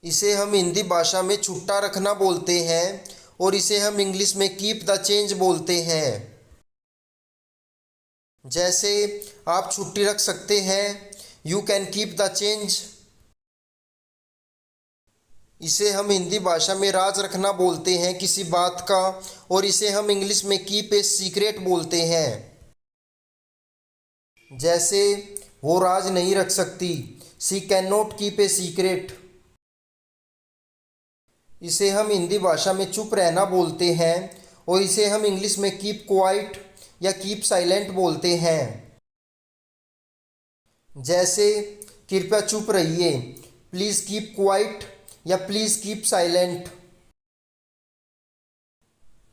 इसे हम हिंदी भाषा में छुट्टा रखना बोलते हैं और इसे हम इंग्लिश में कीप द चेंज बोलते हैं। जैसे आप छुट्टी रख सकते हैं, you can keep the change. इसे हम हिंदी भाषा में राज रखना बोलते हैं किसी बात का, और इसे हम इंग्लिश में कीप ए सीक्रेट बोलते हैं। जैसे वो राज नहीं रख सकती, she can not keep a secret. इसे हम हिंदी भाषा में चुप रहना बोलते हैं और इसे हम इंग्लिश में कीप क्वाइट या कीप साइलेंट बोलते हैं। जैसे कृपया चुप रहिए, प्लीज़ कीप क्वाइट या प्लीज़ कीप साइलेंट।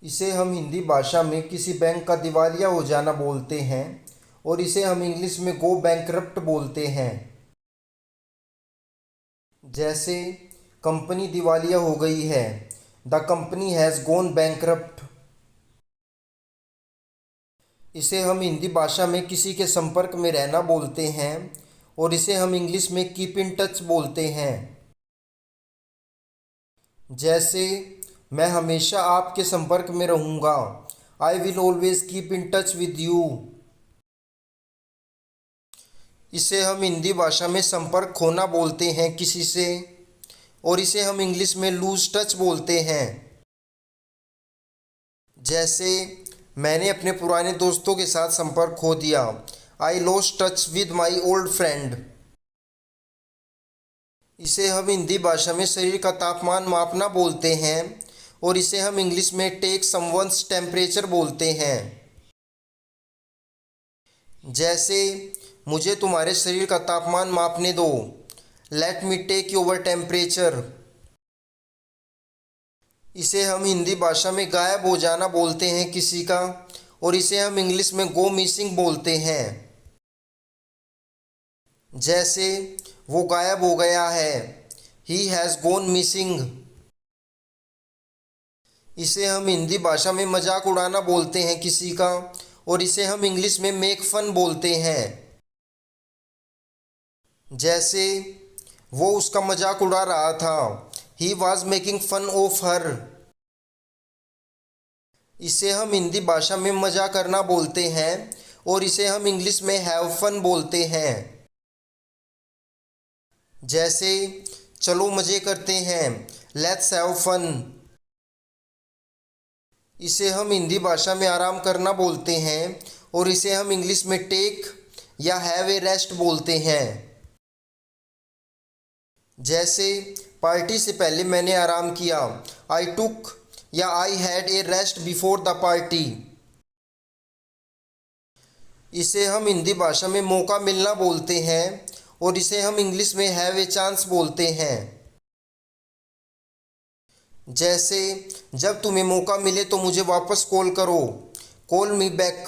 इसे हम हिंदी भाषा में किसी बैंक का दिवालिया हो जाना बोलते हैं और इसे हम इंग्लिश में गो बैंकरप्ट बोलते हैं। जैसे कंपनी दिवालिया हो गई है, the company has gone bankrupt. इसे हम हिंदी भाषा में किसी के संपर्क में रहना बोलते हैं और इसे हम इंग्लिश में कीप इन टच बोलते हैं। जैसे मैं हमेशा आपके संपर्क में रहूँगा, I will always keep in touch with you. इसे हम हिंदी भाषा में संपर्क खोना बोलते हैं किसी से और इसे हम इंग्लिश में लूज टच बोलते हैं। जैसे मैंने अपने पुराने दोस्तों के साथ संपर्क खो दिया, I lost touch with my old friend. इसे हम हिंदी भाषा में शरीर का तापमान मापना बोलते हैं और इसे हम इंग्लिश में टेक समवन्स टेम्परेचर बोलते हैं। जैसे मुझे तुम्हारे शरीर का तापमान मापने दो, let me take your temperature. इसे हम हिंदी भाषा में गायब हो जाना बोलते हैं किसी का और इसे हम इंग्लिश में गो मिसिंग बोलते हैं। जैसे वो गायब हो गया है, ही हैज़ गॉन मिसिंग। इसे हम हिंदी भाषा में मजाक उड़ाना बोलते हैं किसी का और इसे हम इंग्लिश में मेक फन बोलते हैं। जैसे वो उसका मजाक उड़ा रहा था, he was making fun of her. इसे हम हिंदी भाषा में मजा करना बोलते हैं और इसे हम इंग्लिश में हैव फन बोलते हैं। जैसे चलो मज़े करते हैं, लेट्स हैव फन। इसे हम हिंदी भाषा में आराम करना बोलते हैं और इसे हम इंग्लिश में टेक या हैव ए रेस्ट बोलते हैं। जैसे पार्टी से पहले मैंने आराम किया, आई टुक या I had a rest before the party. इसे हम हिंदी भाषा में मौका मिलना बोलते हैं और इसे हम इंग्लिश में हैव ए चांस बोलते हैं। जैसे जब तुम्हें मौका मिले तो मुझे वापस कॉल करो, call me back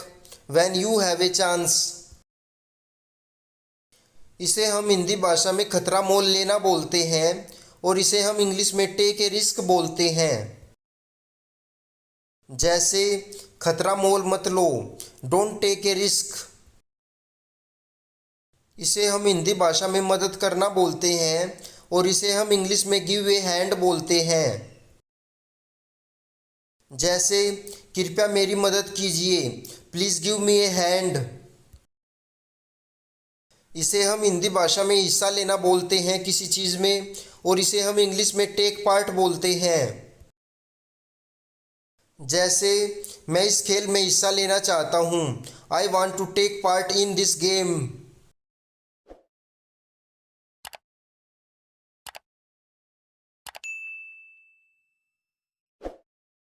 when you have a chance. इसे हम हिंदी भाषा में खतरा मोल लेना बोलते हैं और इसे हम इंग्लिश में टेक ए रिस्क बोलते हैं। जैसे खतरा मोल मत लो, डोंट टेक ए रिस्क। इसे हम हिंदी भाषा में मदद करना बोलते हैं और इसे हम इंग्लिश में गिव ए हैंड बोलते हैं। जैसे कृपया मेरी मदद कीजिए, please give me A hand. इसे हम हिंदी भाषा में हिस्सा लेना बोलते हैं किसी चीज़ में और इसे हम इंग्लिश में टेक पार्ट बोलते हैं। जैसे मैं इस खेल में हिस्सा लेना चाहता हूँ, I want to take part in this game.